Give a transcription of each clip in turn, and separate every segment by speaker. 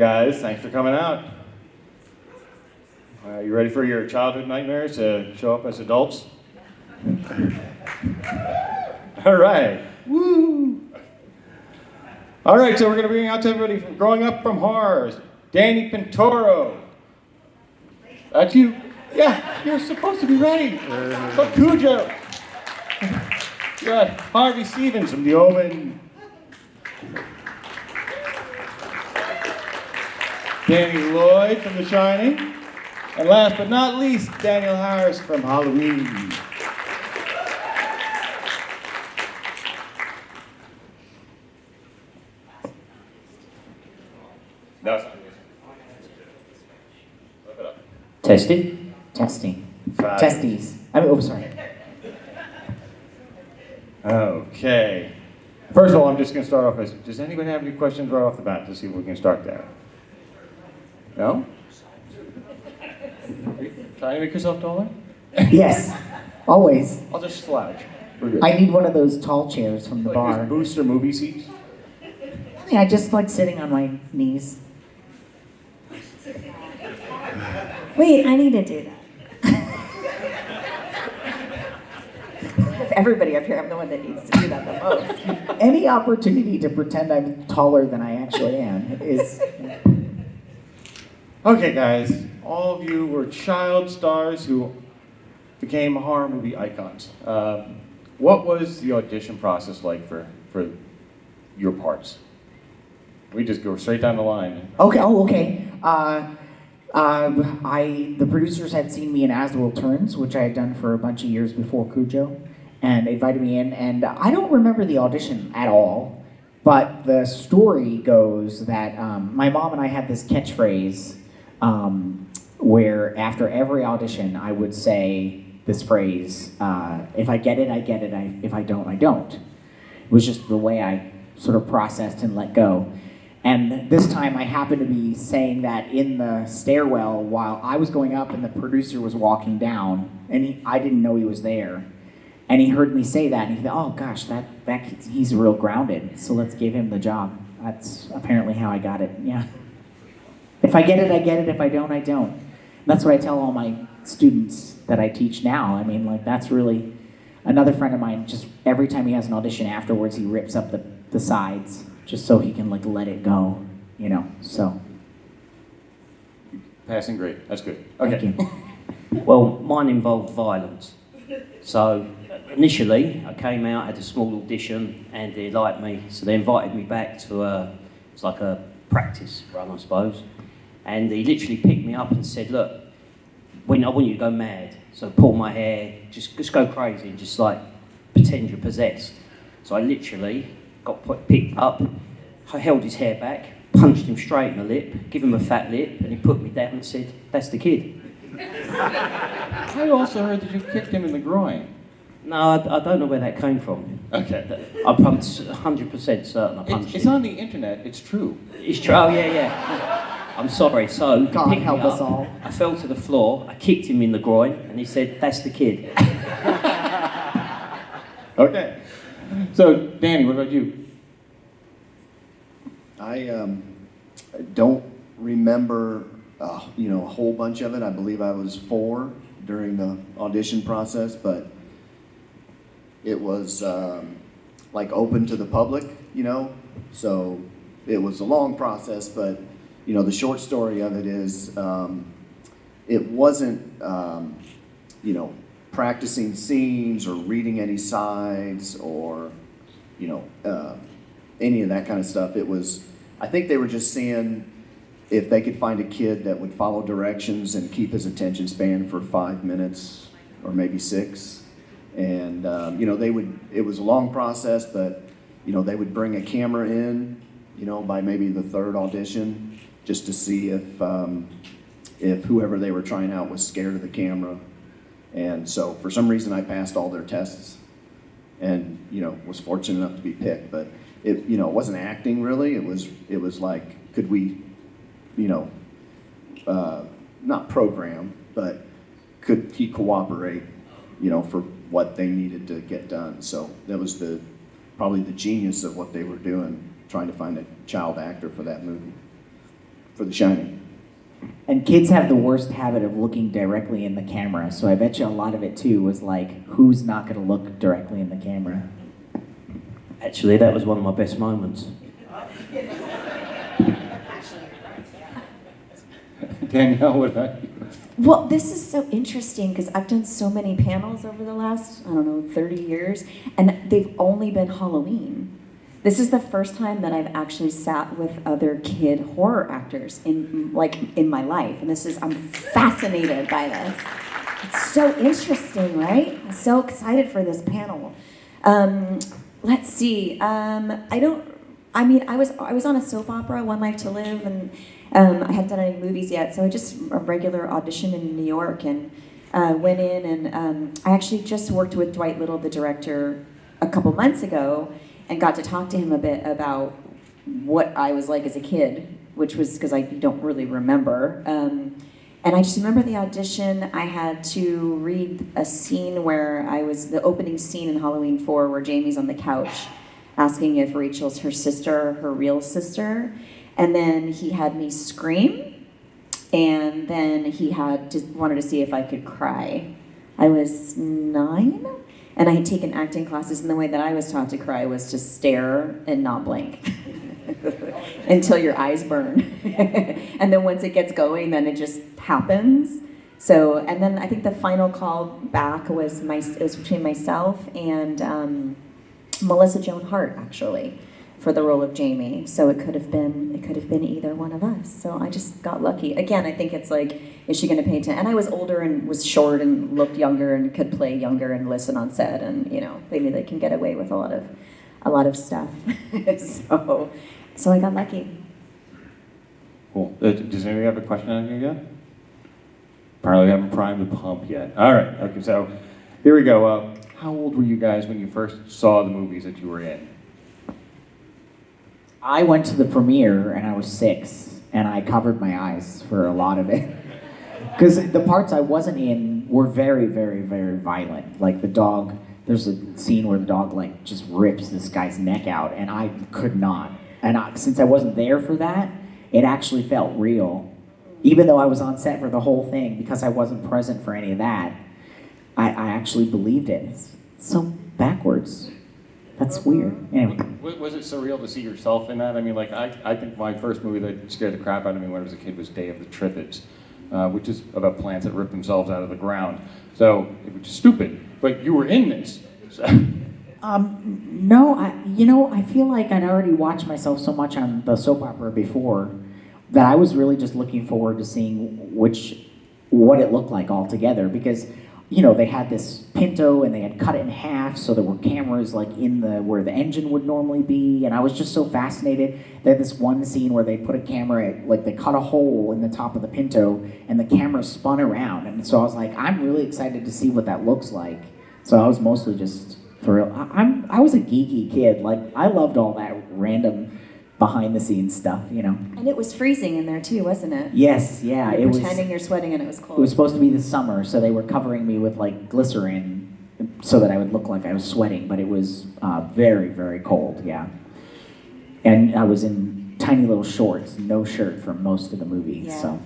Speaker 1: guys, thanks for coming out. You ready for your childhood nightmares to show up as adults? All right, woo! All right, so we're going to bring out to everybody from Growing Up from Horror, Danny Pintauro. That's you? Yeah, you're supposed to be ready. So Cujo. You got Harvey Stephens from the Omen. Lloyd from The Shining. And last but not least, Danielle Harris from Halloween. No, it's not. Flip it up.
Speaker 2: Testing?
Speaker 3: Testing.
Speaker 1: Five.
Speaker 3: Testes. Oh, sorry.
Speaker 1: Okay. First of all, I'm just going to start off as, does anybody have any questions right off the bat to see if we can start there? No? Are you trying to make yourself taller?
Speaker 3: Yes, always.
Speaker 1: I'll just slouch. We're good.
Speaker 3: I need one of those tall chairs from the
Speaker 1: Like
Speaker 3: bar.
Speaker 1: those booster movie seats?
Speaker 3: Yeah, I just like sitting on my knees.
Speaker 4: Wait, I need to do that. With everybody up here, I'm the one that needs to do that the most.
Speaker 3: Any opportunity to pretend I'm taller than I actually am is...
Speaker 1: Okay, guys. All of you were child stars who became horror movie icons. What was the audition process like for your parts? We just go straight down the line.
Speaker 3: Okay, okay. The producers had seen me in As the World Turns, which I had done for a bunch of years before Cujo, and they invited me in, and I don't remember the audition at all, but the story goes that my mom and I had this catchphrase where after every audition I would say this phrase, if I get it, I get it, if I don't, I don't. It was just the way I sort of processed and let go. And this time I happened to be saying that in the stairwell while I was going up and the producer was walking down, and I didn't know he was there. And he heard me say that, and he thought, oh gosh, he's real grounded, so let's give him the job. That's apparently how I got it, yeah. If I get it, I get it. If I don't, I don't. And that's what I tell all my students that I teach now. I mean, like, that's really, another friend of mine, just every time he has an audition afterwards, he rips up the sides, just so he can, like, let it go, you know, so.
Speaker 1: Passing grade, that's good. Okay.
Speaker 3: Thank you.
Speaker 2: Well, mine involved violence. So initially, I came out, had a small audition, and they liked me. So they invited me back to it's like a practice run, I suppose. And he literally picked me up and said, look, I want you to go mad. So pull my hair, just go crazy, and just like pretend you're possessed. So I literally got picked up, I held his hair back, punched him straight in the lip, give him a fat lip, and he put me down and said, that's the kid.
Speaker 1: I also heard that you kicked him in the groin.
Speaker 2: No, I don't know where that came from.
Speaker 1: Okay.
Speaker 2: I'm 100% certain I punched him.
Speaker 1: It's on the internet, it's true.
Speaker 2: It's true, oh yeah. I'm sorry, so
Speaker 3: God
Speaker 2: he picked
Speaker 3: help
Speaker 2: me
Speaker 3: us
Speaker 2: up,
Speaker 3: all.
Speaker 2: I fell to the floor, I kicked him in the groin, and he said, that's the kid.
Speaker 1: Okay. So, Danny, what about you?
Speaker 5: I don't remember, a whole bunch of it. I believe I was 4 during the audition process, but it was like open to the public, so it was a long process, but the short story of it is it wasn't, practicing scenes or reading any sides or, any of that kind of stuff. It was, I think they were just seeing if they could find a kid that would follow directions and keep his attention span for 5 minutes or maybe 6. And, it was a long process, but, they would bring a camera in, by maybe the 3rd audition, just to see if whoever they were trying out was scared of the camera. And so for some reason I passed all their tests and, was fortunate enough to be picked, but it wasn't acting really. It was like, could we, not program, but could he cooperate, for what they needed to get done. So that was probably the genius of what they were doing, trying to find a child actor for that movie. for The Shining.
Speaker 3: And kids have the worst habit of looking directly in the camera, so I bet you a lot of it too was like, who's not going to look directly in the camera?
Speaker 2: Actually, that was one of my best moments.
Speaker 1: Danielle, what about you?
Speaker 4: Well, this is so interesting because I've done so many panels over the last, 30 years, and they've only been Halloween. This is the first time that I've actually sat with other kid horror actors in my life, and I'm fascinated by this. It's so interesting, right? I'm so excited for this panel. Let's see. I was on a soap opera, One Life to Live, and I hadn't done any movies yet, so I just a regular audition in New York and went in, and I actually just worked with Dwight Little, the director, a couple months ago, and got to talk to him a bit about what I was like as a kid, which was because I don't really remember. And I just remember the audition. I had to read a scene where the opening scene in Halloween 4 where Jamie's on the couch asking if Rachel's her sister, her real sister. And then he had me scream, and then he wanted to see if I could cry. I was 9, and I had taken acting classes, and the way that I was taught to cry was to stare and not blink until your eyes burn. And then once it gets going, then it just happens. So, and then I think the final call back was between myself and Melissa Joan Hart, actually, for the role of Jamie. So it could have been either one of us. So I just got lucky. Again, I think it's like, is she going to pay attention? And I was older and was short and looked younger and could play younger and listen on set, and maybe they can get away with a lot of stuff. So I got lucky.
Speaker 1: Cool. Does anybody have a question on you yet? Apparently, we haven't primed the pump yet. All right. Okay. So here we go. How old were you guys when you first saw the movies that you were in?
Speaker 3: I went to the premiere and I was 6, and I covered my eyes for a lot of it. Because the parts I wasn't in were very, very, very violent. Like the dog, there's a scene where the dog just rips this guy's neck out, and I could not. And since I wasn't there for that, it actually felt real. Even though I was on set for the whole thing, because I wasn't present for any of that, I actually believed it. It's so backwards. That's weird. Anyway.
Speaker 1: Was it surreal to see yourself in that? I mean, I think my first movie that scared the crap out of me when I was a kid was Day of the Triffids, which is about plants that rip themselves out of the ground. So it was just stupid. But you were in this. So.
Speaker 3: No, I feel like I'd already watched myself so much on the soap opera before that I was really just looking forward to seeing what it looked like altogether, because they had this Pinto and they had cut it in half, so there were cameras in where the engine would normally be, and I was just so fascinated. They had this one scene where they put a camera, they cut a hole in the top of the Pinto and the camera spun around, and so I was like, I'm really excited to see what that looks like. So I was mostly just, for real, I was a geeky kid. I loved all that random behind the scenes stuff,
Speaker 4: And it was freezing in there too, wasn't it?
Speaker 3: Yes, yeah.
Speaker 4: You're pretending you're sweating and it was cold.
Speaker 3: It was supposed to be the summer, so they were covering me with glycerin so that I would look like I was sweating, but it was very, very cold, yeah. And I was in tiny little shorts, no shirt for most of the movie,
Speaker 4: yeah.
Speaker 3: So.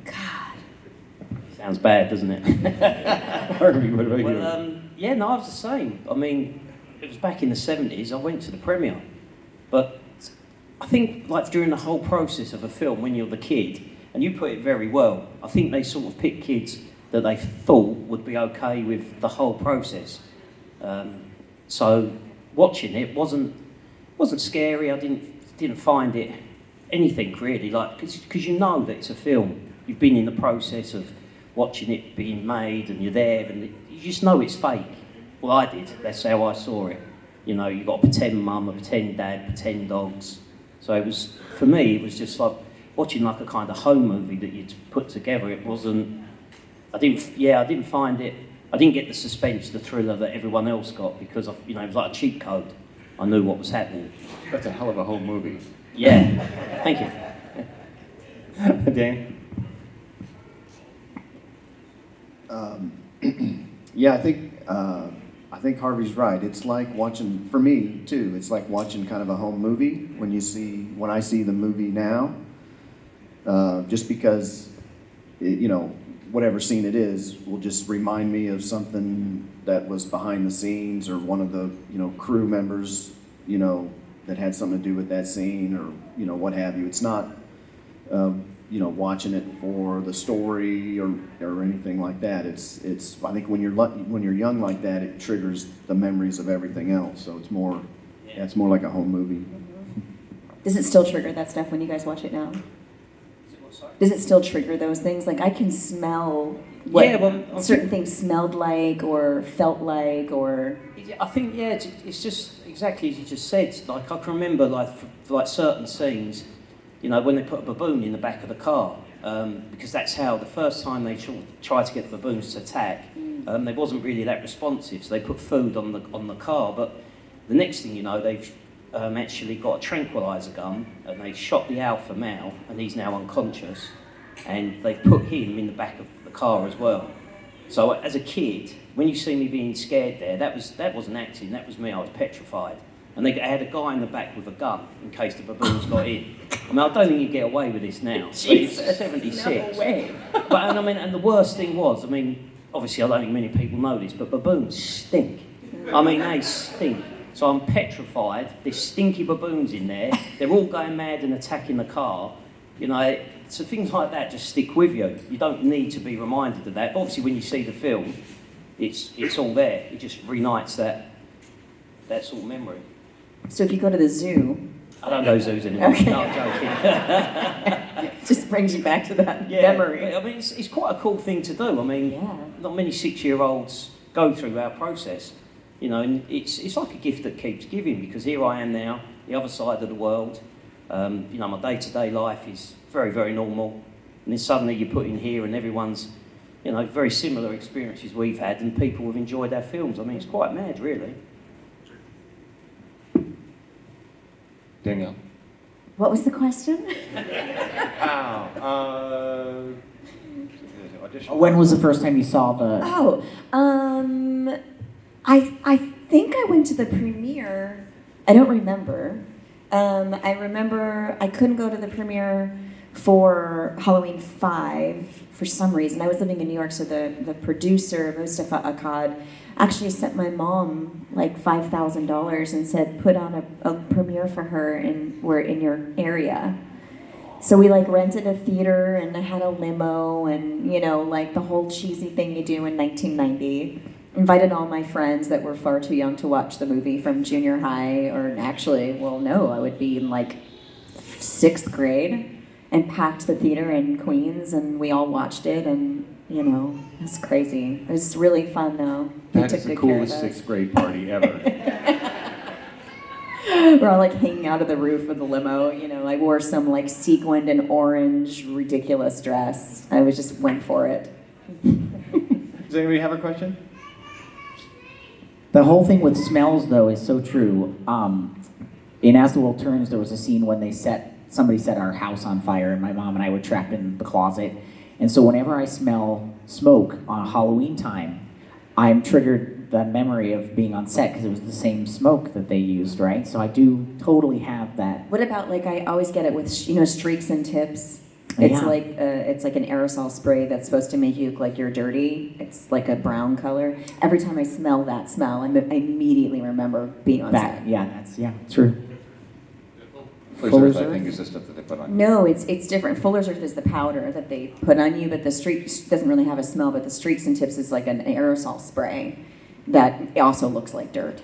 Speaker 4: God.
Speaker 2: Sounds bad, doesn't it?
Speaker 1: Harvey, what about you?
Speaker 2: Yeah, no, I was the same. I mean, it was back in the 70s. I went to the premiere. But I think, during the whole process of a film, when you're the kid, and you put it very well, I think they sort of picked kids that they thought would be okay with the whole process. So watching it wasn't scary. I didn't find it anything really, because you know that it's a film. You've been in the process of watching it being made, and you're there, and you just know it's fake. Well, I did. That's how I saw it. You've got a pretend mum, a pretend dad, pretend dogs. So it was, for me, it was just like watching a kind of home movie that you'd put together. It wasn't, I didn't find it, I didn't get the suspense, the thriller that everyone else got, because it was like a cheat code. I knew what was happening.
Speaker 1: That's a hell of a home movie.
Speaker 2: Yeah, thank you.
Speaker 1: Dan?
Speaker 5: Yeah, I think Harvey's right. It's like watching, for me too, it's like watching kind of a home movie when I see the movie now. just because, you know, whatever scene it is will just remind me of something that was behind the scenes, or one of the, you know, crew members, you know, that had something to do with that scene, or, you know, what have you. It's not, you know, watching it for the story or anything like that. It's I think when you're young like that, it triggers the memories of everything else. So it's more, yeah, it's more like a home movie.
Speaker 4: Does it still trigger that stuff when you guys watch it now? Does it still trigger those things? Like, I can smell what certain things smelled like or felt like, or...
Speaker 2: I think, yeah, it's just exactly as you just said. Like, I can remember, like, for like certain scenes, you know, when they put a baboon in the back of the car, because that's how, the first time they tried to get the baboons to attack, they wasn't really that responsive, so they put food on the car. But the next thing you know, they've actually got a tranquilizer gun, and they shot the alpha male, and he's now unconscious, and they put him in the back of the car as well. So as a kid, when you see me being scared there, that wasn't acting, that was me. I was petrified. And they had a guy in the back with a gun in case the baboons got in. I mean, I don't think you get away with this now.
Speaker 4: Jesus,
Speaker 2: it's 76.
Speaker 4: no way.
Speaker 2: But and the worst thing was, I mean, obviously I don't think many people know this, but baboons stink. I mean, they stink. So I'm petrified. There's stinky baboons in there. They're all going mad and attacking the car. You know, so things like that just stick with you. You don't need to be reminded of that. But obviously, when you see the film, it's all there. It just reunites that sort of memory.
Speaker 4: So if you go to the zoo...
Speaker 2: I don't go zoos anymore.
Speaker 4: Okay.
Speaker 2: No, I'm joking.
Speaker 4: just brings you back to that memory.
Speaker 2: I mean, it's quite a cool thing to do. I mean, not many 6-year-olds go through our process. You know, and it's like a gift that keeps giving, because here I am now, the other side of the world. You know, my day-to-day life is very, very normal. And then suddenly you're put in here and everyone's, you know, very similar experiences we've had, and people have enjoyed our films. I mean, it's quite mad, really.
Speaker 1: Danielle.
Speaker 4: What was the question?
Speaker 1: Audition.
Speaker 3: When was the first time you saw the...
Speaker 4: I think I went to the premiere. I don't remember. I remember I couldn't go to the premiere for Halloween 5 for some reason. I was living in New York, so the producer, Mustafa Akkad, actually sent my mom like $5,000 and said, put on a premiere for her, and we're in your area. So we like rented a theater, and I had a limo, and you know, like the whole cheesy thing you do in 1990. Invited all my friends that were far too young to watch the movie from junior high, or actually, well, no, I would be in like 6th grade, and packed the theater in Queens, and we all watched it, and you know, it was crazy. It was really fun, though.
Speaker 1: That is the coolest 6th grade party ever.
Speaker 4: We're all like hanging out of the roof of the limo. You know, I wore some like sequined and orange ridiculous dress. I was just went for it.
Speaker 1: Does anybody have a question?
Speaker 3: The whole thing with smells, though, is so true. In As the World Turns, there was a scene when somebody set our house on fire, and my mom and I were trapped in the closet. And so whenever I smell smoke on Halloween time, I'm triggered the memory of being on set, because it was the same smoke that they used, right? So I do totally have that.
Speaker 4: What about, like, I always get it with, you know, streaks and tips. It's like an aerosol spray that's supposed to make you look like you're dirty. It's like a brown color. Every time I smell that smell, I immediately remember being on set.
Speaker 3: Yeah, that's true.
Speaker 1: Fuller's Earth, I think, is the stuff that they put on.
Speaker 4: No, it's different. Fuller's Earth is the powder that they put on you, but the streaks doesn't really have a smell, but the streaks and tips is like an aerosol spray that also looks like dirt.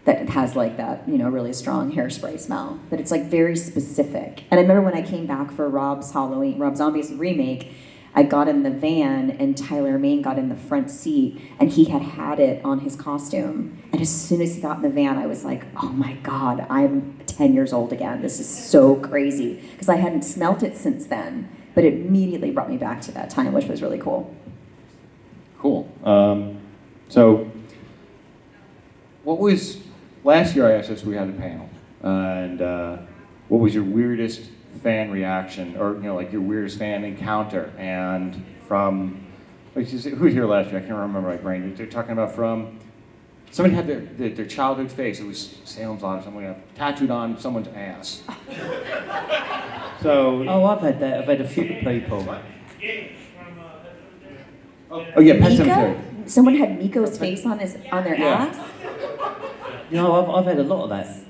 Speaker 4: That it has like that, you know, really strong hairspray smell. But it's like very specific. And I remember when I came back for Rob Zombie's remake, I got in the van and Tyler Mane got in the front seat, and he had it on his costume. And as soon as he got in the van, I was like, oh my God, I'm 10 years old again. This is so crazy. Because I hadn't smelt it since then. But it immediately brought me back to that time, which was really cool.
Speaker 1: Cool. So, what was... Last year I asked this, we had a panel. And what was your weirdest fan reaction, or you know, like your weirdest fan encounter? And from, who's here last year? I can't remember my brain. They're talking about from somebody had their childhood face. It was Salem's Lot or something tattooed on someone's ass. So.
Speaker 2: Oh, I've had that. I've had a few people.
Speaker 1: Oh yeah, Pet Cemetery.
Speaker 4: Miko? Someone had Miko's face on their ass?
Speaker 2: No, I've had a lot of that.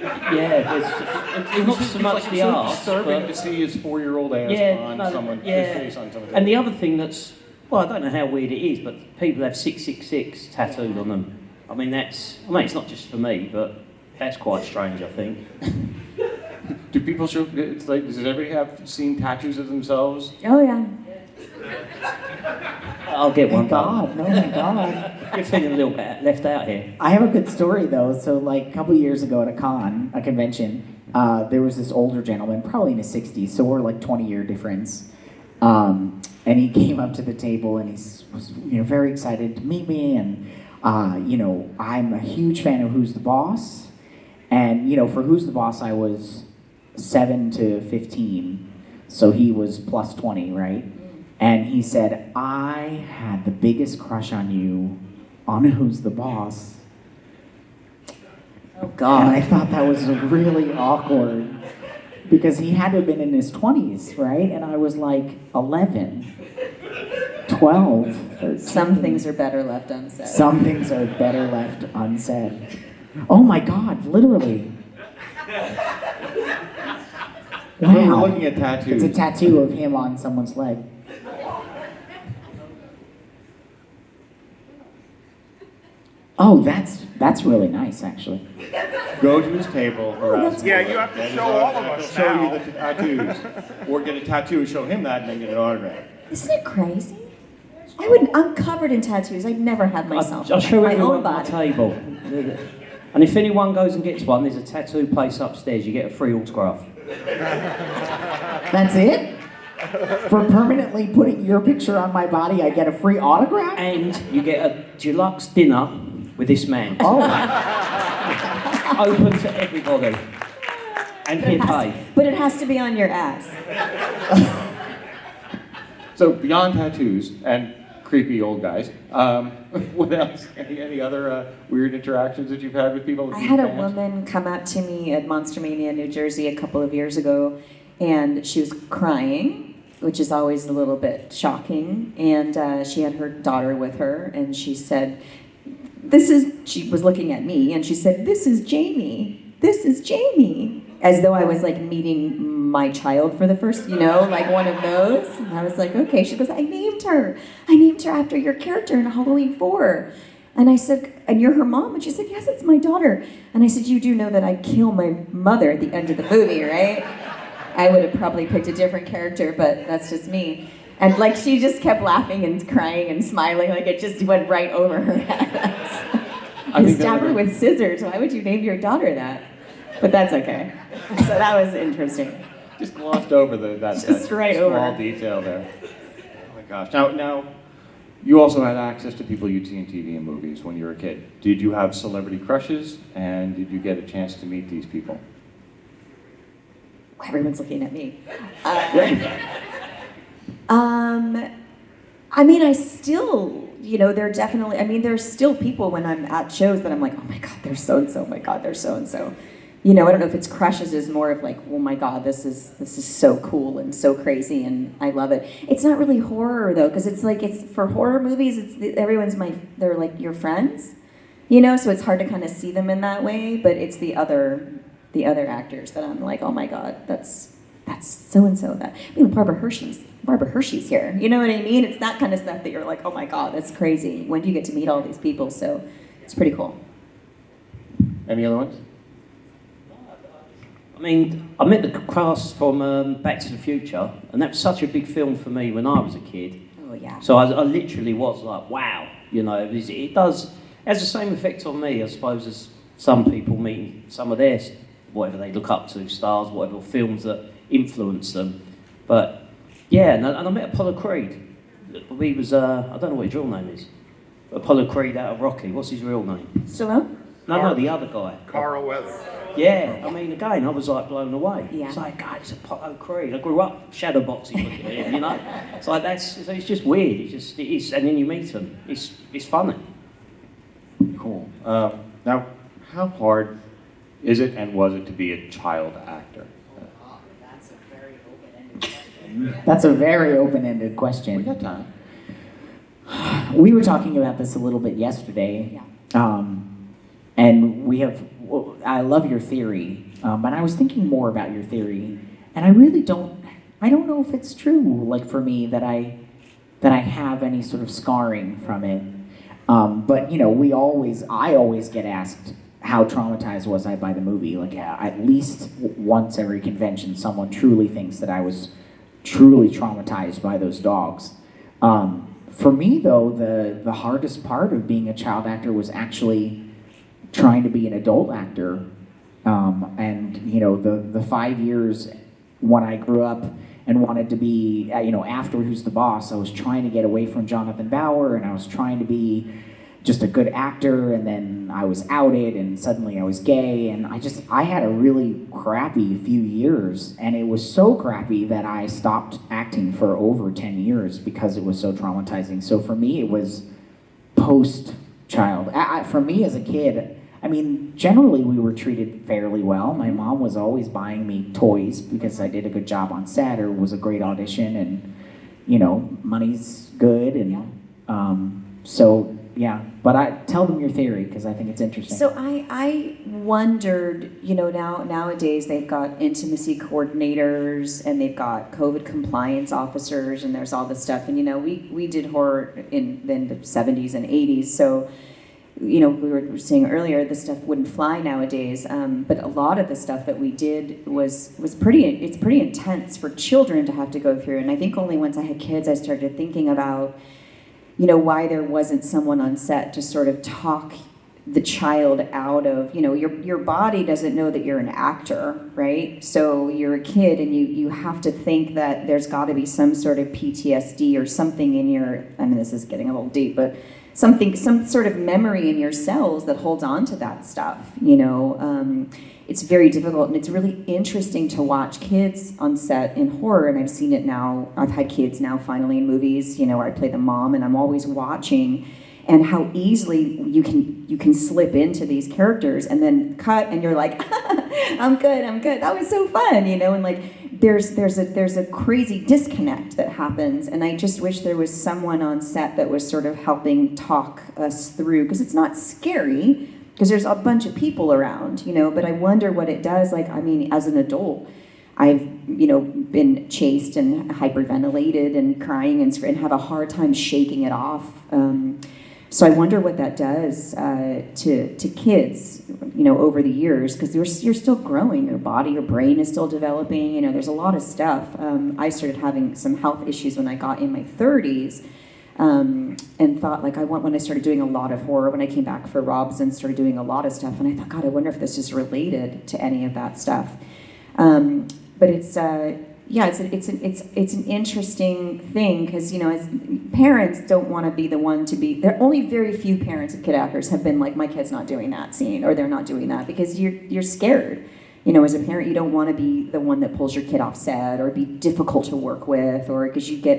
Speaker 2: Yeah, it's not so much the arse,
Speaker 1: disturbing
Speaker 2: but
Speaker 1: to see his 4-year-old ass on someone's face on someone's.
Speaker 2: And the other thing that's, well, I don't know how weird it is, but people have 666 tattooed on them. I mean, it's not just for me, but that's quite strange, I think.
Speaker 1: Do people show? It's like, does everybody have seen tattoos of themselves?
Speaker 4: Oh, yeah.
Speaker 2: I'll get one
Speaker 3: God,
Speaker 2: done.
Speaker 3: oh my God.
Speaker 2: You're feeling a little bit left out here.
Speaker 3: I have a good story though. So like a couple years ago at a convention, there was this older gentleman, probably in his 60s, so we're like 20-year difference. And he came up to the table and he was very excited to meet me, and I'm a huge fan of Who's the Boss, and for Who's the Boss I was 7 to 15, so he was plus 20, right? And he said, I had the biggest crush on you on Who's the Boss.
Speaker 4: Oh, God.
Speaker 3: And I thought that was really awkward because he had to have been in his 20s, right? And I was like 11, 12, 13.
Speaker 4: Some things are better left unsaid.
Speaker 3: Some things are better left unsaid. Oh my God, literally.
Speaker 1: We're
Speaker 3: Wow.
Speaker 1: looking at tattoos.
Speaker 3: It's a tattoo of him on someone's leg. Oh, that's really nice, actually.
Speaker 1: Go to his table, harass him.
Speaker 6: Yeah, you have to
Speaker 1: And
Speaker 6: show
Speaker 1: he'll-
Speaker 6: all of
Speaker 1: he'll
Speaker 6: us
Speaker 1: show
Speaker 6: now.
Speaker 1: you the tattoos. Or get a tattoo and show him that and then get an autograph.
Speaker 4: Isn't it crazy? I'm covered in tattoos. I'd never have myself.
Speaker 2: I'll show
Speaker 4: my
Speaker 2: everyone
Speaker 4: own
Speaker 2: my
Speaker 4: body.
Speaker 2: table. And if anyone goes and gets one, there's a tattoo place upstairs. You get a free autograph.
Speaker 3: That's it? For permanently putting your picture on my body, I get a free autograph?
Speaker 2: And you get a deluxe dinner with this man.
Speaker 3: Oh,
Speaker 2: Open to everybody. And
Speaker 4: But
Speaker 2: he'll
Speaker 4: it, has,
Speaker 2: pay.
Speaker 4: but it has to be on your ass.
Speaker 1: So beyond tattoos and creepy old guys, what else? Any other weird interactions that you've had with people?
Speaker 4: I had a woman come up to me at Monster Mania, New Jersey, a couple of years ago, and she was crying, which is always a little bit shocking. And she had her daughter with her, and she said, she was looking at me, and she said, "This is Jamie. This is Jamie." As though I was like meeting my child for the first, like one of those. And I was like, okay. She goes, I named her after your character in Halloween 4. And I said, and you're her mom? And she said, yes, it's my daughter. And I said, you do know that I kill my mother at the end of the movie, right? I would have probably picked a different character, but that's just me. And like she just kept laughing and crying and smiling, like it just went right over her head. I stabbed her with scissors. Why would you name your daughter that? But that's okay. So that was interesting.
Speaker 1: Just glossed over that
Speaker 4: right
Speaker 1: small
Speaker 4: over.
Speaker 1: detail there. Oh my gosh. Now, you also had access to people you'd see in TV and movies when you were a kid. Did you have celebrity crushes, and did you get a chance to meet these people?
Speaker 4: Everyone's looking at me. I mean, I still, they're definitely, there's still people when I'm at shows that I'm like, oh my God, they're so-and-so, oh my God, they're so-and-so. I don't know if it's crushes is more of like, oh my God, this is so cool and so crazy and I love it. It's not really horror though, because it's for horror movies, everyone's they're like your friends, so it's hard to kind of see them in that way, but it's the other actors that I'm like, oh my God, that's so-and-so. Barbara Hershey's here. You know what I mean? It's that kind of stuff that you're like, oh my God, that's crazy. When do you get to meet all these people? So it's pretty cool.
Speaker 1: Any other ones?
Speaker 2: I met the cast from Back to the Future, and that was such a big film for me when I was a kid.
Speaker 4: Oh, yeah.
Speaker 2: So I literally was like, wow, it has the same effect on me, I suppose, as some people meeting some of their, whatever they look up to, stars, whatever, films that influence them. But, yeah, and I met Apollo Creed. He was, I don't know what his real name is, Apollo Creed out of Rocky. What's his real name?
Speaker 4: Stallone?
Speaker 2: No, the other guy.
Speaker 6: Carl Weather.
Speaker 2: Yeah, again, I was like blown away.
Speaker 4: Yeah.
Speaker 2: It's like, God, it's Apollo Creed. I grew up shadowboxing looking at him, It's like it's just weird. It is, and then you meet him. It's funny.
Speaker 1: Cool. Now, how hard is it and was it to be a child actor?
Speaker 3: That's a very open-ended question.
Speaker 1: We got time.
Speaker 3: We were talking about this a little bit yesterday, and I love your theory, but I was thinking more about your theory, and I don't know if it's true, like for me, that I have any sort of scarring from it. But you know, I always get asked, how traumatized was I by the movie? Like at least once every convention, someone truly thinks that I was truly traumatized by those dogs. For me, though, the hardest part of being a child actor was actually trying to be an adult actor. And you know, the 5 years when I grew up and wanted to be, after Who's the Boss, I was trying to get away from Jonathan Bauer, and I was trying to be just a good actor, and then I was outed, and suddenly I was gay, and I had a really crappy few years, and it was so crappy that I stopped acting for over 10 years because it was so traumatizing. So for me, it was post-child. For me as a kid, I mean, generally we were treated fairly well. My mom was always buying me toys because I did a good job on set or was a great audition, and, you know, money's good, and so... Yeah, but tell them your theory because I think it's interesting.
Speaker 4: So I wondered, you know, nowadays they've got intimacy coordinators and they've got COVID compliance officers and there's all this stuff. And, you know, we did horror in the 70s and 80s. So, you know, we were saying earlier, this stuff wouldn't fly nowadays. But a lot of the stuff that we did was pretty intense for children to have to go through. And I think only once I had kids, I started thinking about, you know, why there wasn't someone on set to sort of talk the child out of, you know, your body doesn't know that you're an actor, right? So you're a kid and you have to think that there's got to be some sort of PTSD or something in your, I mean, this is getting a little deep, but some sort of memory in your cells that holds on to that stuff, you know. It's very difficult, and it's really interesting to watch kids on set in horror, and I've seen it now. I've had kids now finally in movies, you know, where I play the mom, and I'm always watching, and how easily you can slip into these characters and then cut, and you're like, I'm good. That was so fun, you know, and like there's a crazy disconnect that happens, and I just wish there was someone on set that was sort of helping talk us through, because it's not scary. Because there's a bunch of people around, you know, but I wonder what it does. Like, I mean, as an adult, I've, you know, been chased and hyperventilated and crying and have a hard time shaking it off. So I wonder what that does to kids, you know, over the years, because you're still growing. Your body, your brain is still developing. You know, there's a lot of stuff. I started having some health issues when I got in my 30s. And thought, like, when I started doing a lot of horror, when I came back for Rob's and started doing a lot of stuff, and I thought, God, I wonder if this is related to any of that stuff. But it's an interesting thing, because, you know, as parents don't want to be the one to be. There are only very few parents of kid actors have been like, my kid's not doing that scene, or they're not doing that, because you're scared. You know, as a parent, you don't want to be the one that pulls your kid off set, or be difficult to work with, or because you get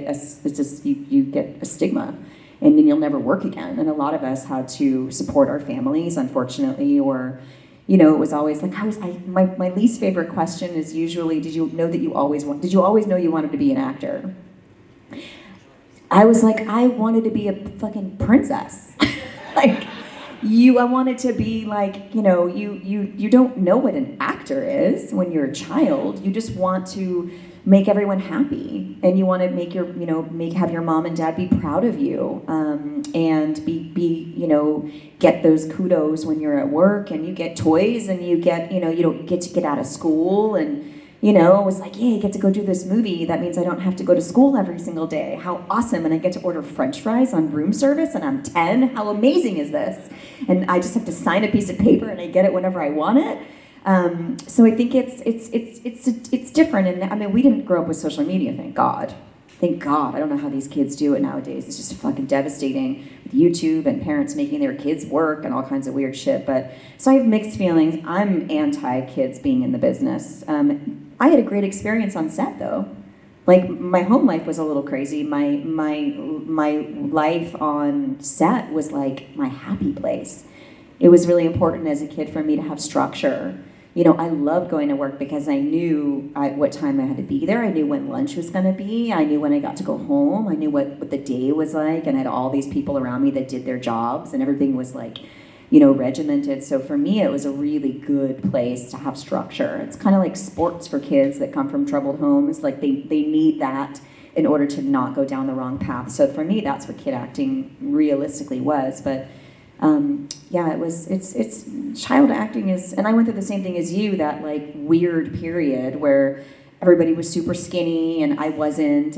Speaker 4: you get a stigma, and then you'll never work again. And a lot of us had to support our families, unfortunately, or, you know, it was always like my least favorite question is usually, did you always know you wanted to be an actor? I was like, I wanted to be a fucking princess, like. I wanted to be like, you know, you don't know what an actor is when you're a child. You just want to make everyone happy, and you want to make have your mom and dad be proud of you, and be you know, get those kudos when you're at work, and you get toys, and you get, you know, you don't get to get out of school, and, you know, it was like, yeah, I get to go do this movie. That means I don't have to go to school every single day. How awesome. And I get to order French fries on room service, and I'm 10. How amazing is this? And I just have to sign a piece of paper, and I get it whenever I want it. So I think it's different. And I mean, we didn't grow up with social media, thank God. Thank God. I don't know how these kids do it nowadays. It's just fucking devastating with YouTube and parents making their kids work and all kinds of weird shit. But so I have mixed feelings. I'm anti-kids being in the business. I had a great experience on set, though. Like, my home life was a little crazy. My life on set was like my happy place. It was really important as a kid for me to have structure. You know, I loved going to work because I knew what time I had to be there. I knew when lunch was going to be. I knew when I got to go home. I knew what the day was like, and I had all these people around me that did their jobs, and everything was like, you know, regimented. So for me, it was a really good place to have structure. It's kind of like sports for kids that come from troubled homes. Like they need that in order to not go down the wrong path. So for me, that's what kid acting realistically was. But yeah, it's child acting is, and I went through the same thing as you, that like weird period where everybody was super skinny and I wasn't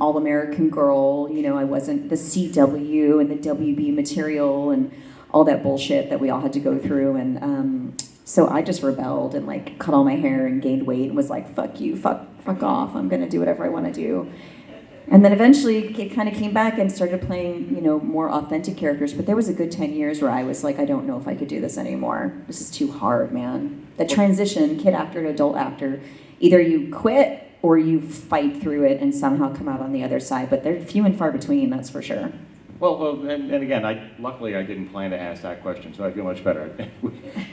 Speaker 4: all-American girl, you know, I wasn't the CW and the WB material and all that bullshit that we all had to go through. And so I just rebelled and like cut all my hair and gained weight and was like, fuck you, fuck off, I'm gonna do whatever I wanna do. And then eventually it kind of came back and started playing, you know, more authentic characters. But there was a good 10 years where I was like, I don't know if I could do this anymore. This is too hard, man. The transition, kid actor to adult actor, either you quit or you fight through it and somehow come out on the other side. But they're few and far between, that's for sure.
Speaker 1: Well, and again, luckily I didn't plan to ask that question, so I feel much better.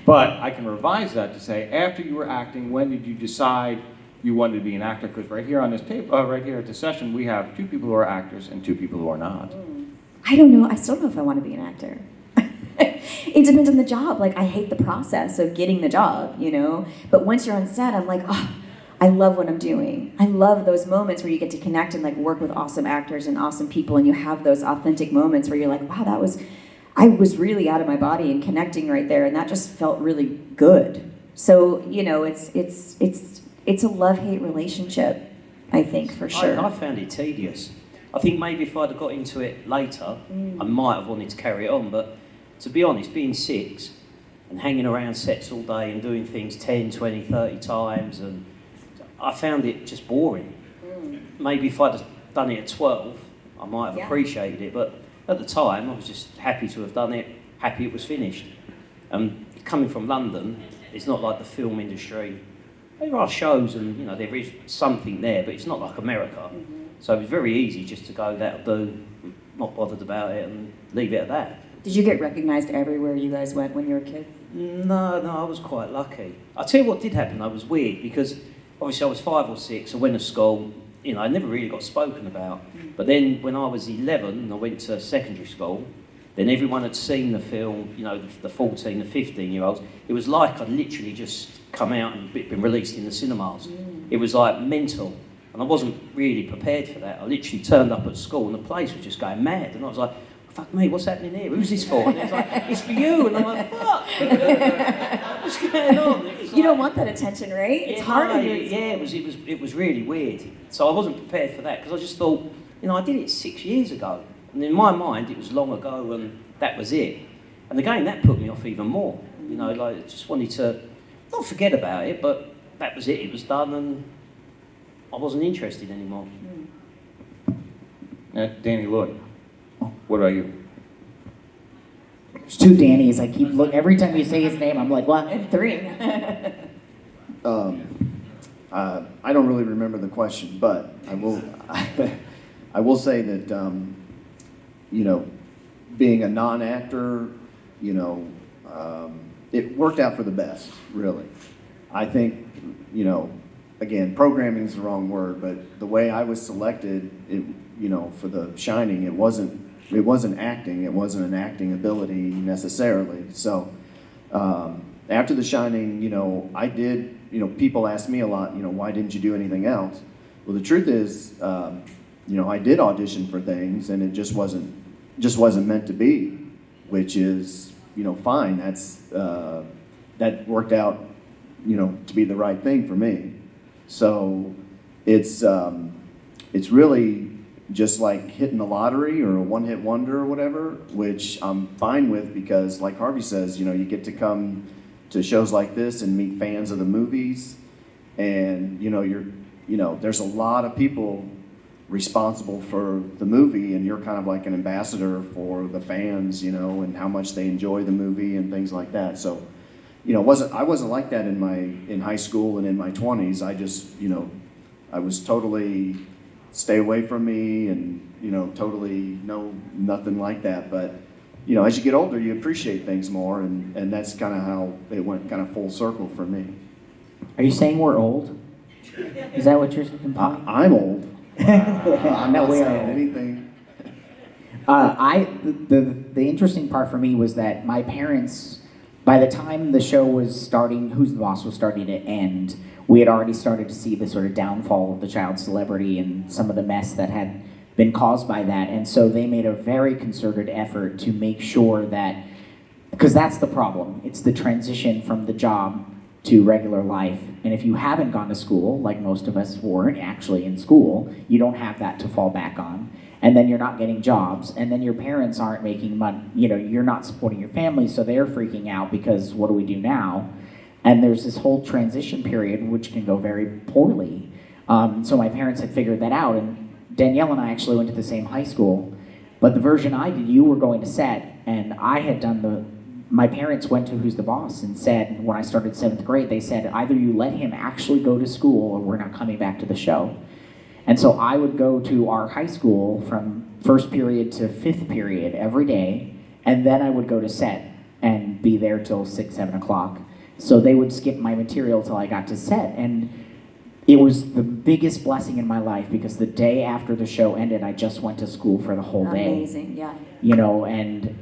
Speaker 1: But I can revise that to say, after you were acting, when did you decide you wanted to be an actor? Because right here on this tape, right here at the session, we have 2 people who are actors and 2 people who are not.
Speaker 4: I don't know. I still don't know if I want to be an actor. It depends on the job. Like, I hate the process of getting the job, you know? But once you're on set, I'm like, oh, I love what I'm doing. I love those moments where you get to connect and like work with awesome actors and awesome people, and you have those authentic moments where you're like, wow, I was really out of my body and connecting right there, and that just felt really good. So, you know, it's a love-hate relationship, I think, for sure.
Speaker 2: I found it tedious. I think maybe if I'd have got into it later, I might have wanted to carry it on, but to be honest, being 6 and hanging around sets all day and doing things 10, 20, 30 times, and I found it just boring. Maybe if I'd have done it at 12, I might have appreciated it, but at the time, I was just happy to have done it, happy it was finished. Coming from London, it's not like the film industry. There are shows and, you know, there is something there, but it's not like America. So it was very easy just to go, that'll do, not bothered about it, and leave it at that.
Speaker 4: Did you get recognized everywhere you guys went when you were a kid?
Speaker 2: No, I was quite lucky. I'll tell you what did happen, I was weird, because obviously I was 5 or 6, I went to school, you know, I never really got spoken about. But then when I was 11 and I went to secondary school, then everyone had seen the film, you know, the 14, the 15-year-olds. It was like I'd literally just come out and been released in the cinemas. It was like mental. And I wasn't really prepared for that. I literally turned up at school and the place was just going mad. And I was like, fuck me, what's happening here? Who's this for? And it was like, it's for you. And I'm like, fuck. What's going on?
Speaker 4: You don't want that attention, right? It's hard to do.
Speaker 2: Yeah, it was really weird. So I wasn't prepared for that because I just thought, you know, I did it 6 years ago. And in my mind, it was long ago and that was it. And again, that put me off even more. You know, like, I just wanted to not forget about it, but that was it. It was done and I wasn't interested anymore.
Speaker 1: Danny, Lloyd, what about you?
Speaker 3: There's 2 Dannys. I keep look every time you say his name, I'm like, what?
Speaker 4: And 3.
Speaker 5: I don't really remember the question, but I will. I will say that you know, being a non-actor, you know, it worked out for the best. Really, I think, you know, again, programming is the wrong word, but the way I was selected, you know, for The Shining, it wasn't acting. It wasn't an acting ability necessarily. So after The Shining, you know, I did. You know, people ask me a lot. You know, why didn't you do anything else? Well, the truth is, you know, I did audition for things, and it just wasn't meant to be. Which is, you know, fine. That worked out, you know, to be the right thing for me. So it's really just like hitting the lottery or a one-hit wonder or whatever, which I'm fine with because, like Harvey says, you know, you get to come to shows like this and meet fans of the movies, and you know, there's a lot of people responsible for the movie, and you're kind of like an ambassador for the fans, you know, and how much they enjoy the movie and things like that. So, you know, I wasn't like that in high school and in my 20s. I just, you know, I was totally stay away from me and, you know, totally nothing like that. But, you know, as you get older, you appreciate things more, and that's kind of how it went kind of full circle for me.
Speaker 3: Are you saying we're old? Is that what you're implying?
Speaker 5: I'm old. I'm
Speaker 3: No,
Speaker 5: not
Speaker 3: we are
Speaker 5: saying
Speaker 3: old.
Speaker 5: anything.
Speaker 3: The interesting part for me was that my parents, by the time the show was starting, Who's the Boss was starting to end, we had already started to see the sort of downfall of the child celebrity and some of the mess that had been caused by that. And so they made a very concerted effort to make sure that, because that's the problem, it's the transition from the job to regular life. And if you haven't gone to school, like most of us weren't actually in school, you don't have that to fall back on. And then you're not getting jobs, and then your parents aren't making money, you know, you're not supporting your family, so they're freaking out because what do we do now? And there's this whole transition period which can go very poorly. So my parents had figured that out, and Danielle and I actually went to the same high school, but the version I did, you were going to set, and I had done my parents went to Who's the Boss and said, when I started 7th grade, they said, either you let him actually go to school or we're not coming back to the show. And so I would go to our high school from 1st period to 5th period every day, and then I would go to set and be there till 6, 7 o'clock. So they would skip my material till I got to set. And it was the biggest blessing in my life because the day after the show ended, I just went to school for the whole day.
Speaker 4: Amazing, yeah.
Speaker 3: You know, and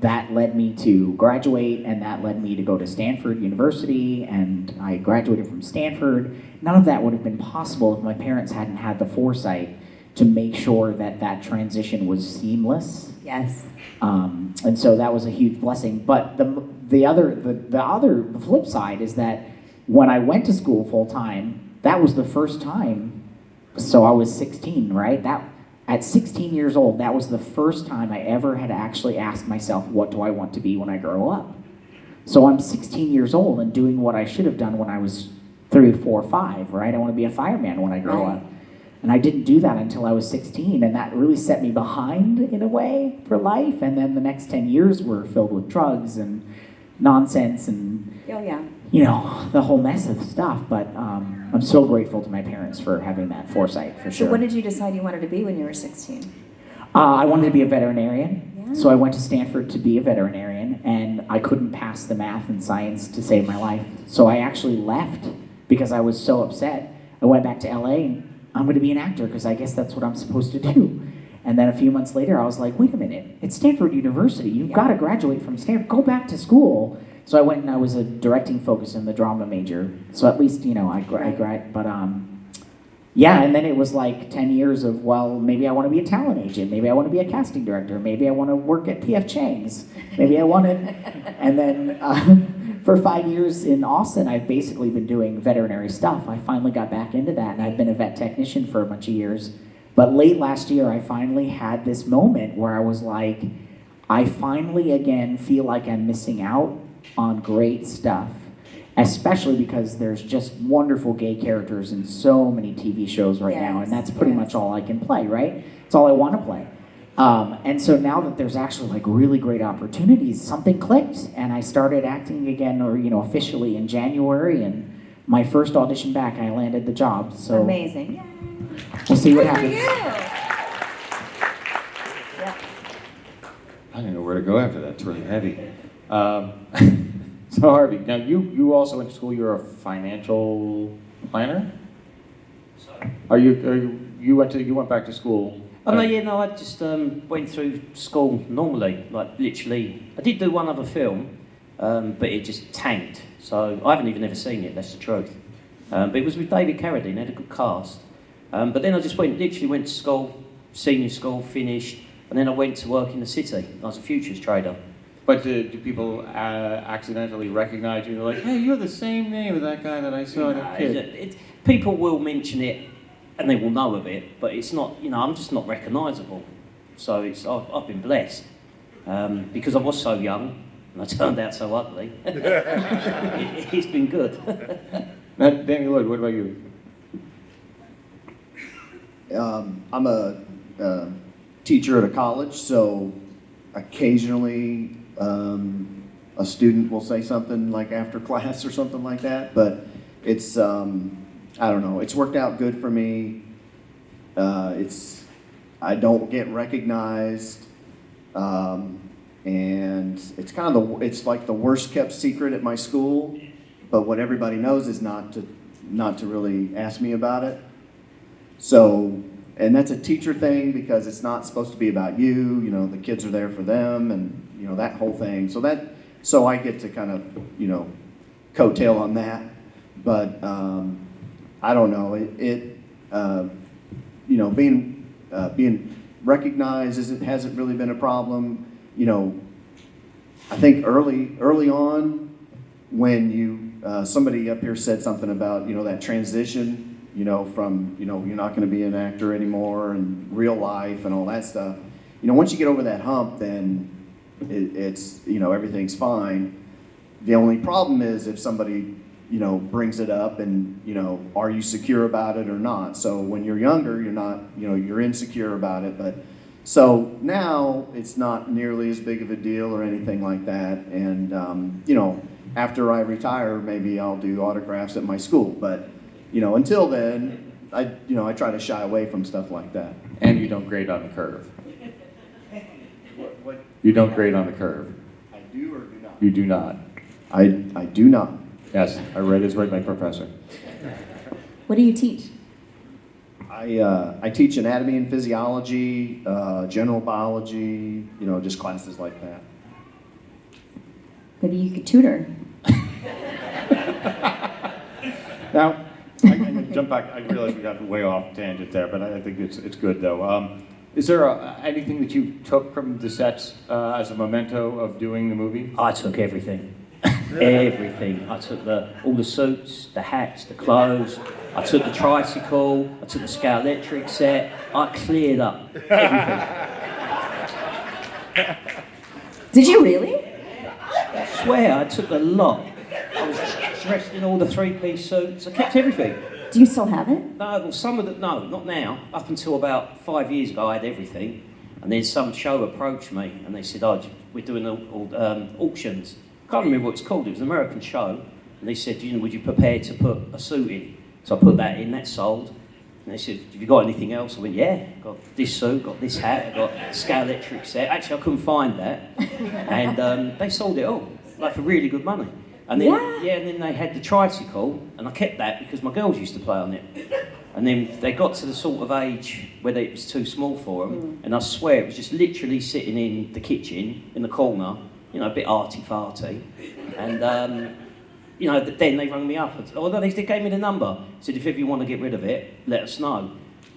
Speaker 3: that led me to graduate, and that led me to go to Stanford University, and I graduated from Stanford. None of that would have been possible if my parents hadn't had the foresight to make sure that that transition was seamless.
Speaker 4: Yes.
Speaker 3: And so that was a huge blessing. But the flip side is that when I went to school full time, that was the first time. So I was 16, right? At 16 years old, that was the first time I ever had actually asked myself, what do I want to be when I grow up? So I'm 16 years old and doing what I should have done when I was 3, 4, 5, right? I want to be a fireman when I grow up. And I didn't do that until I was 16, and that really set me behind in a way for life. And then the next 10 years were filled with drugs and nonsense and,
Speaker 4: Oh, yeah.
Speaker 3: you know, the whole mess of stuff. But I'm so grateful to my parents for having that foresight, for sure.
Speaker 4: So what did you decide you wanted to be when you were 16?
Speaker 3: I wanted to be a veterinarian.
Speaker 4: Yeah.
Speaker 3: So I went to Stanford to be a veterinarian, and I couldn't pass the math and science to save my life. So I actually left because I was so upset. I went back to LA, and I'm going to be an actor because I guess that's what I'm supposed to do. And then a few months later, I was like, wait a minute, it's Stanford University. You've got to graduate from Stanford. Go back to school. So I went and I was a directing focus in the drama major. So at least, you know, I but yeah, and then it was like 10 years of, well, maybe I want to be a talent agent. Maybe I want to be a casting director. Maybe I want to work at P.F. Chang's. Maybe I want to, and then for 5 years in Austin, I've basically been doing veterinary stuff. I finally got back into that, and I've been a vet technician for a bunch of years. But late last year, I finally had this moment where I was like, I finally again feel like I'm missing out on great stuff, especially because there's just wonderful gay characters in so many TV shows right now, and that's pretty much all I can play, right? It's all I want to play. And so now that there's actually like really great opportunities, something clicked, and I started acting again, or you know, officially in January, and my first audition back, I landed the job. So
Speaker 4: amazing.
Speaker 3: We'll see what
Speaker 4: Good for
Speaker 3: happens.
Speaker 4: you. Yeah.
Speaker 1: I don't know where to go after that. It's really heavy. So Harvey, now you also went to school. You're a financial planner. Are you went back to school?
Speaker 2: Oh no, yeah, no. I just went through school normally, like literally. I did do one other film, but it just tanked. So I haven't even ever seen it. That's the truth. But it was with David Carradine. They had a good cast. But then I just literally went to school, senior school, finished, and then I went to work in the city. I was a futures trader.
Speaker 1: But do people accidentally recognize you? They're like, hey, you're the same name as that guy that I saw as a kid.
Speaker 2: People will mention it, and they will know of it, but it's not, you know, I'm just not recognisable. So I've been blessed. Because I was so young, and I turned out so ugly. It's been good.
Speaker 1: Now, Danny Lloyd, what about you?
Speaker 5: I'm a teacher at a college, so occasionally a student will say something like after class or something like that, but it's, I don't know, it's worked out good for me. I don't get recognized. and it's kind of it's like the worst kept secret at my school. But what everybody knows is not to really ask me about it. So, and that's a teacher thing because it's not supposed to be about you. You know, the kids are there for them, and you know that whole thing. So I get to kind of coattail on that. But I don't know. Being recognized hasn't really been a problem. I think early on when somebody up here said something about that transition. From you're not going to be an actor anymore and real life and all that stuff. Once you get over that hump, then it's everything's fine. The only problem is if somebody brings it up and are you secure about it or not? So when you're younger, you're not you're insecure about it, but so now it's not nearly as big of a deal or anything like that. And after I retire, maybe I'll do autographs at my school, but. Until then, I try to shy away from stuff like that.
Speaker 1: And you don't grade on the curve. What? You don't grade on the curve.
Speaker 5: I do or do not?
Speaker 1: You do not.
Speaker 5: I do not.
Speaker 1: Yes, I read his right, my professor.
Speaker 4: What do you teach?
Speaker 5: I teach anatomy and physiology, general biology, just classes like that.
Speaker 4: Maybe you could tutor.
Speaker 1: Now, I'm going to jump back. I realize we got way off tangent there, but I think it's good though. Is there anything that you took from the sets as a memento of doing the movie?
Speaker 2: I took everything. Everything. I took all the suits, the hats, the clothes. I took the tricycle. I took the Scout Electric set. I cleared up everything.
Speaker 4: Did you really?
Speaker 2: I swear, I took a lot. I was dressed in all the three-piece suits. I kept everything.
Speaker 4: Do you still have it?
Speaker 2: No, well, no, not now. Up until about 5 years ago, I had everything. And then some show approached me and they said, we're doing auctions. I can't remember what it's called. It was an American show. And they said, would you prepare to put a suit in? So I put that in, that sold. And they said, have you got anything else? I went, yeah, got this suit, got this hat, I got a Scout Electric set. Actually, I couldn't find that. And they sold it all, for really good money. And then, and then they had the tricycle, and I kept that because my girls used to play on it. And then they got to the sort of age where it was too small for them, and I swear it was just literally sitting in the kitchen, in the corner, a bit arty-farty. And, then they rang me up, they gave me the number, said if ever you want to get rid of it, let us know.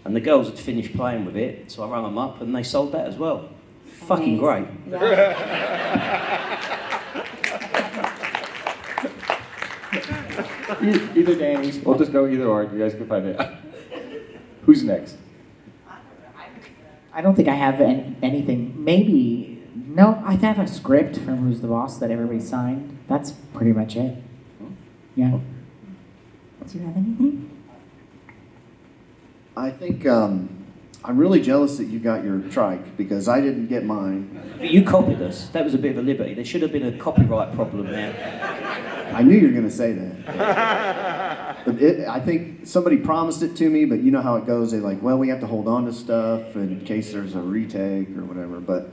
Speaker 2: And the girls had finished playing with it, so I rang them up, and they sold that as well. Fucking great.
Speaker 4: Yeah.
Speaker 1: Either Danny's. We'll just go either or. You guys can find it. Who's next?
Speaker 3: I don't think I have anything. Maybe, no, I have a script from Who's the Boss that everybody signed. That's pretty much it. Yeah.
Speaker 4: Do you have anything?
Speaker 5: I think I'm really jealous that you got your trike because I didn't get mine.
Speaker 2: But you copied us. That was a bit of a liberty. There should have been a copyright problem there.
Speaker 5: I knew you were going to say that. But I think somebody promised it to me, but you know how it goes. They're like, well, we have to hold on to stuff in case there's a retake or whatever. But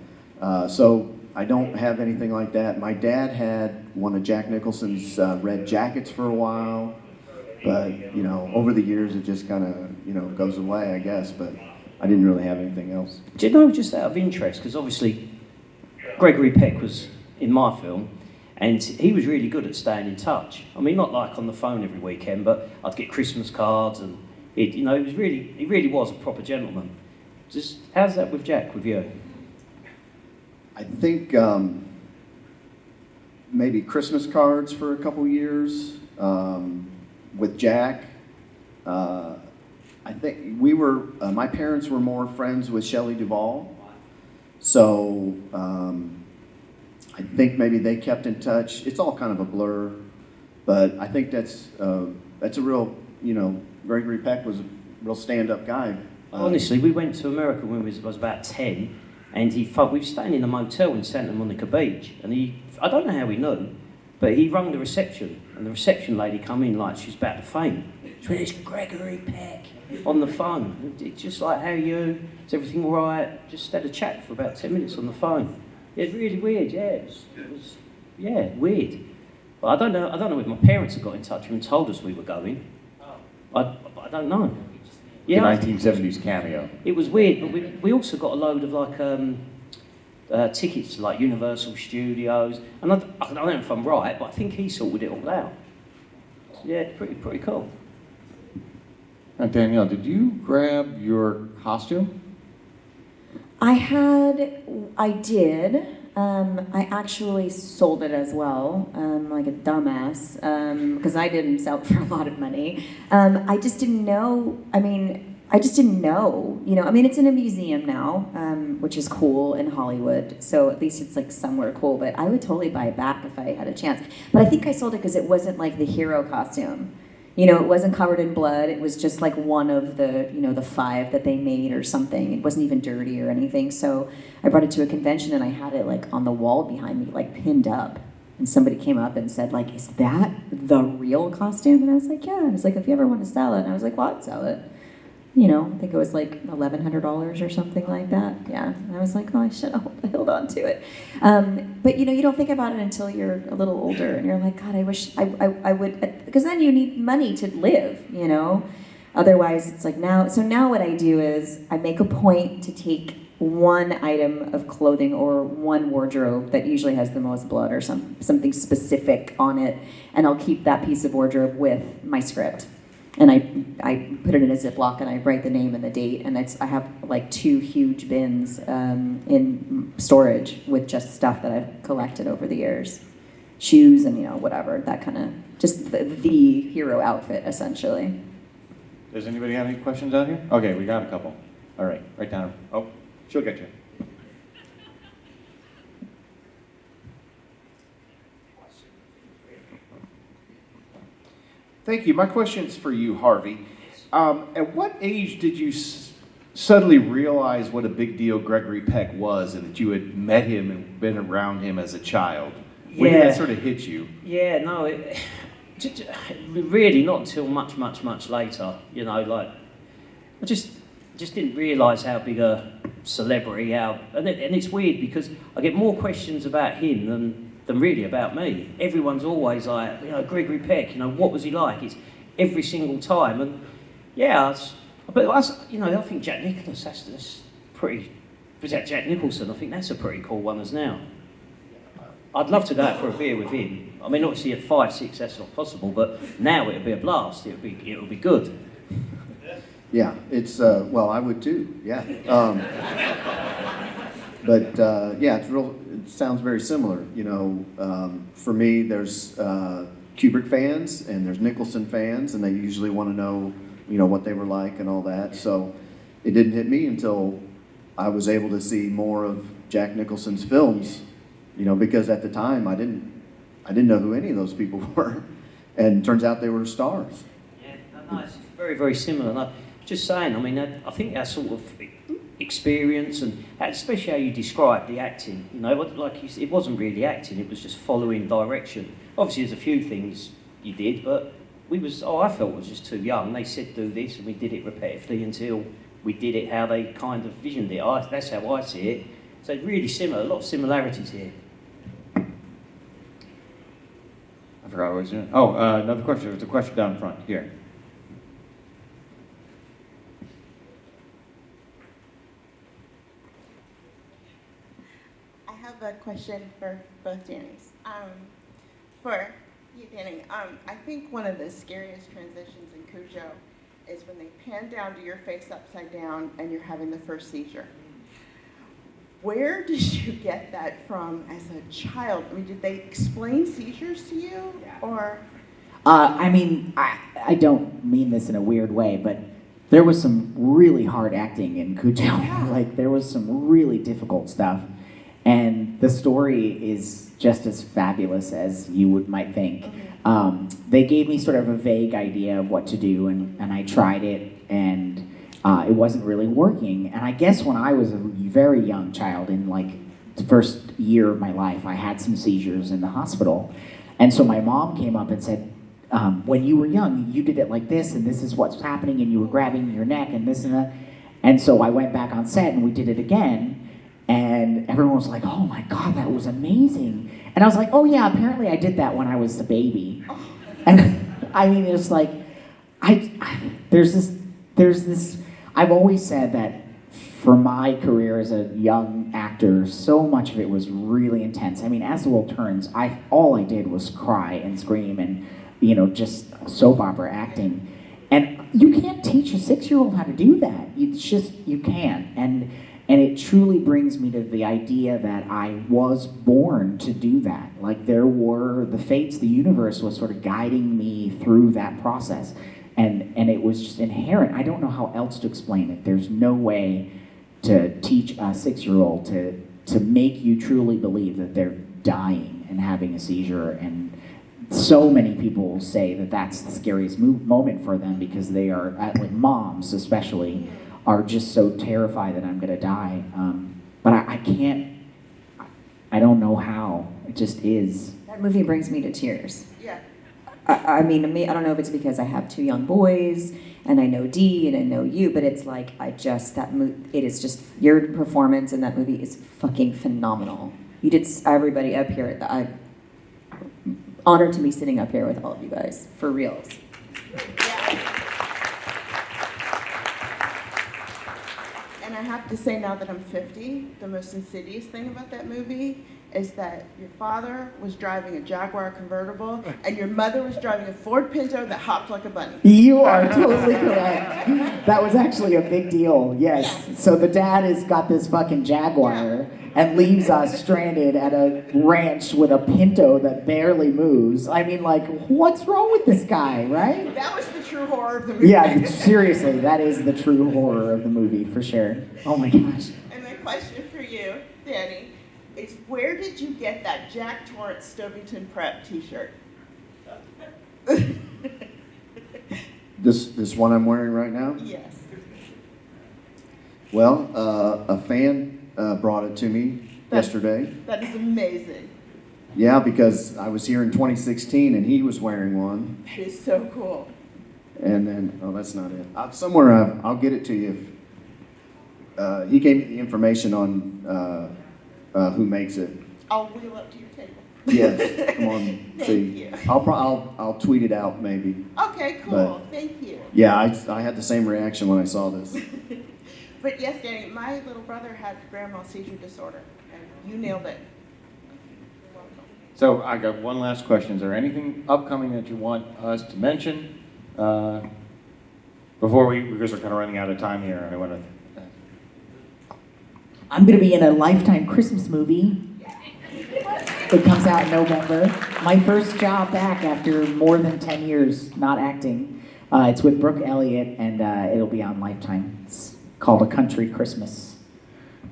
Speaker 5: so I don't have anything like that. My dad had one of Jack Nicholson's red jackets for a while. But, over the years, it just kind of, goes away, I guess. But I didn't really have anything else.
Speaker 2: Do you know, just out of interest, because obviously Gregory Peck was in my film, and he was really good at staying in touch. I mean, not like on the phone every weekend, but I'd get Christmas cards, and he really was a proper gentleman. Just how's that with Jack, with you?
Speaker 5: I think maybe Christmas cards for a couple years with Jack. I think my parents were more friends with Shelley Duvall, so I think maybe they kept in touch. It's all kind of a blur, but I think that's a real, Gregory Peck was a real stand-up guy.
Speaker 2: Honestly, we went to America when I was about 10, and we were staying in a motel in Santa Monica Beach, and I don't know how he knew, but he rang the reception, and the reception lady come in like she's about to faint. She went, it's Gregory Peck on the phone. It's just like, how are you? Is everything all right? Just had a chat for about 10 minutes on the phone. It's really weird, yeah. It was yeah, weird. But I don't know if my parents had got in touch with him and told us we were going. I don't know.
Speaker 1: The
Speaker 2: Yeah,
Speaker 1: 1970s cameo.
Speaker 2: it was weird, but we also got a load of like tickets to like Universal Studios, and I don't know if I'm right, but I think he sorted it all out. So, yeah, pretty cool.
Speaker 1: Now, Danielle, did you grab your costume?
Speaker 4: I did. I actually sold it as well, like a dumbass, because I didn't sell it for a lot of money. I just didn't know. I just didn't know. It's in a museum now, which is cool in Hollywood. So at least it's like somewhere cool. But I would totally buy it back if I had a chance. But I think I sold it because it wasn't like the hero costume. It wasn't covered in blood. It was just like one of the, the 5 that they made or something. It wasn't even dirty or anything. So I brought it to a convention and I had it like on the wall behind me, like pinned up. And somebody came up and said, like, is that the real costume? And I was like, yeah. And I was like, if you ever want to sell it. And I was like, well, I'd sell it. I think it was like $1,100 or something like that. Yeah. And I was like, oh, I should have held on to it. But you don't think about it until you're a little older and you're like, God, I wish I would, because then you need money to live, Otherwise, it's like now what I do is I make a point to take one item of clothing or one wardrobe that usually has the most blood or something specific on it, and I'll keep that piece of wardrobe with my script. And I put it in a Ziploc and I write the name and the date, and I have like 2 huge bins in storage with just stuff that I've collected over the years. Shoes and whatever, that kind of, just the hero outfit essentially.
Speaker 1: Does anybody have any questions out here? Okay, we got a couple. All right, right down. Oh, she'll get you.
Speaker 6: Thank you. My question's for you, Harvey. At what age did you suddenly realize what a big deal Gregory Peck was and that you had met him and been around him as a child? When did that sort of hit you?
Speaker 2: Yeah, no, really not until much later. I just didn't realise how big a celebrity, and it's weird because I get more questions about him than really about me. Everyone's always like, Gregory Peck, what was he like? It's every single time, and yeah, I think Jack Nicholson, that's pretty. Was that Jack Nicholson? I think that's a pretty cool one as now. I'd love to go out for a beer with him. I mean, obviously at 5, 6, that's not possible, but now it'd be a blast. It'll be good.
Speaker 5: Yeah, it's, well, I would too, yeah. But yeah, it sounds very similar. For me, there's Kubrick fans and there's Nicholson fans, and they usually want to know, what they were like and all that. So it didn't hit me until I was able to see more of Jack Nicholson's films, because at the time I didn't know who any of those people were, and it turns out they were stars.
Speaker 2: Yeah, no, it's very, very similar. And just saying, I think that sort of experience, and especially how you described the acting, like you said, it wasn't really acting, it was just following direction. Obviously there's a few things you did, but I felt was just too young. They said do this and we did it repetitively until we did it how they kind of visioned it. That's how I see it. So really similar, a lot of similarities here.
Speaker 1: I forgot what I was doing. Oh, another question. There's a question down front here.
Speaker 7: I have a question for both Dannys. For you, Danny, I think one of the scariest transitions in Cujo is when they pan down to your face upside down and you're having the first seizure. Where did you get that from as a child? Did they explain seizures to you, or?
Speaker 3: I don't mean this in a weird way, but there was some really hard acting in Cujo.
Speaker 7: Yeah.
Speaker 3: There was some really difficult stuff. And the story is just as fabulous as you might think. They gave me sort of a vague idea of what to do, and I tried it, and it wasn't really working. And I guess when I was a very young child, in the first year of my life, I had some seizures in the hospital. And so my mom came up and said, when you were young, you did it like this, and this is what's happening, and you were grabbing your neck, and this and that. And so I went back on set, and we did it again. And everyone was like, oh my God, that was amazing. And I was like, oh yeah, apparently I did that when I was a baby. And I mean, it's like, there's this, I've always said that for my career as a young actor, so much of it was really intense. I mean, as the world turns, all I did was cry and scream and, just soap opera acting. And you can't teach a 6-year-old how to do that. You can't. And it truly brings me to the idea that I was born to do that. Like there were the fates, the universe was sort of guiding me through that process. And it was just inherent. I don't know how else to explain it. There's no way to teach a 6-year-old to make you truly believe that they're dying and having a seizure. And so many people say that that's the scariest moment for them because they are, like moms especially, are just so terrified that I'm going to die. But I can't, I don't know how. It just is.
Speaker 4: That movie brings me to tears.
Speaker 7: Yeah.
Speaker 4: I mean, I don't know if it's because I have 2 young boys and I know Dee and I know you, but it's like it is just, your performance in that movie is fucking phenomenal. You did, everybody up here, I'm honored to be sitting up here with all of you guys, for reals.
Speaker 7: Yeah. And I have to say now that I'm 50, the most insidious thing about that movie is that your father was driving a Jaguar convertible and your mother was driving a Ford Pinto that hopped like a bunny.
Speaker 3: You are totally correct. That was actually a big deal, yes.
Speaker 7: Yeah.
Speaker 3: So the dad has got this fucking Jaguar and leaves us stranded at a ranch with a Pinto that barely moves. I mean, like, what's wrong with this guy, right?
Speaker 7: That was the true horror of the movie.
Speaker 3: Yeah, seriously, that is the true horror of the movie, for sure. Oh my gosh.
Speaker 7: And my question for you, Danny, is where did you get that Jack Torrance Stovington Prep t-shirt?
Speaker 5: This one I'm wearing right now?
Speaker 7: Yes.
Speaker 5: Well, a fan brought it to me yesterday.
Speaker 7: That is amazing.
Speaker 5: Yeah, because I was here in 2016 and he was wearing one.
Speaker 7: That is so cool.
Speaker 5: And then, oh, that's not it. Somewhere I'll get it to you. He gave me the information on who makes it.
Speaker 7: I'll wheel up to your table.
Speaker 5: Yes, come on,
Speaker 7: Thank
Speaker 5: see.
Speaker 7: you.
Speaker 5: I'll tweet it out maybe.
Speaker 7: Okay, cool.
Speaker 5: But-
Speaker 7: Thank you.
Speaker 5: Yeah, I had the same reaction when I saw this.
Speaker 7: But yes, Danny, my little brother had grand mal seizure disorder, and you nailed it. You're welcome.
Speaker 1: So I got one last question. Is there anything upcoming that you want us to mention because we're kind of running out of time here, and I want to.
Speaker 3: I'm going to be in a Lifetime Christmas movie. It comes out in November. My first job back after more than 10 years not acting. It's with Brooke Elliott, and it'll be on Lifetime. It's called A Country Christmas.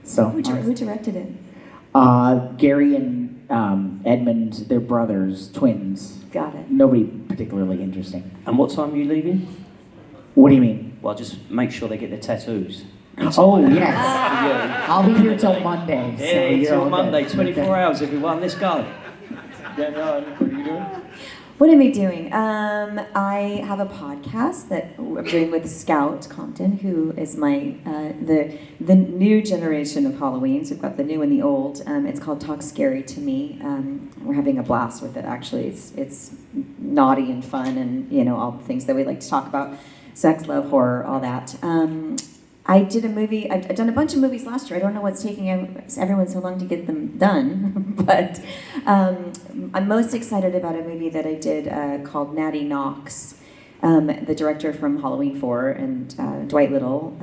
Speaker 3: So
Speaker 4: Who directed it?
Speaker 3: Gary and Edmund, they're brothers, twins.
Speaker 4: Got it.
Speaker 3: Nobody particularly interesting.
Speaker 2: And what time are you leaving?
Speaker 3: What do you mean?
Speaker 2: Well, just make sure they get their tattoos.
Speaker 3: Oh, yes.
Speaker 2: Yeah.
Speaker 3: I'll be here till Monday. So
Speaker 2: Yeah,
Speaker 3: you're
Speaker 2: till
Speaker 3: all
Speaker 2: Monday,
Speaker 3: good.
Speaker 2: 24
Speaker 3: Okay.
Speaker 2: hours, everyone. Let's go.
Speaker 1: Danielle, what are you doing?
Speaker 4: What am I doing? I have a podcast that I'm doing with Scout Compton, who is my the new generation of Halloween. So we've got the new and the old. It's called Talk Scary to Me. We're having a blast with it. Actually, it's naughty and fun, and all the things that we like to talk about: sex, love, horror, all that. I did a movie. I've done a bunch of movies last year. I don't know what's taking everyone so long to get them done, but I'm most excited about a movie that I did called Natty Knox. The director from Halloween 4 and Dwight Little.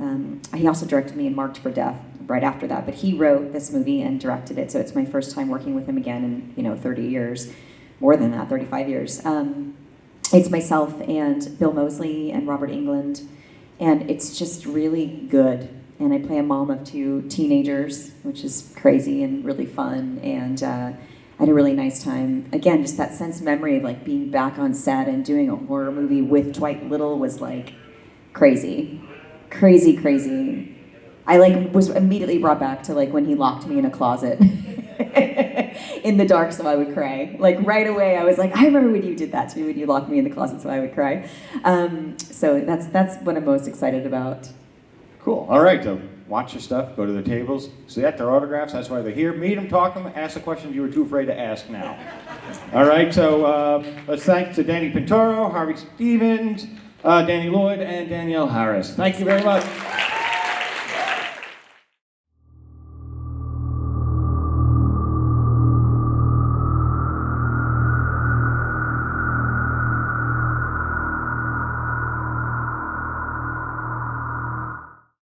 Speaker 4: He also directed me in Marked for Death right after that, but he wrote this movie and directed it, so it's my first time working with him again in 30 years, more than that, 35 years. It's myself and Bill Moseley and Robert Englund. And it's just really good. And I play a mom of 2 teenagers, which is crazy and really fun. And I had a really nice time. Again, just that sense of memory of like being back on set and doing a horror movie with Dwight Little was like crazy. Crazy, crazy. I was immediately brought back to like when he locked me in a closet in the dark so I would cry. Like right away I was like, I remember when you did that to me, when you locked me in the closet so I would cry. So that's what I'm most excited about.
Speaker 1: Cool. All right. So watch your stuff, go to their tables, see at their autographs. That's why they're here. Meet them, talk to them, ask the questions you were too afraid to ask now. All right, so let's thank to Danny Pintauro, Harvey Stephens, Danny Lloyd, and Danielle Harris. Thank you very much.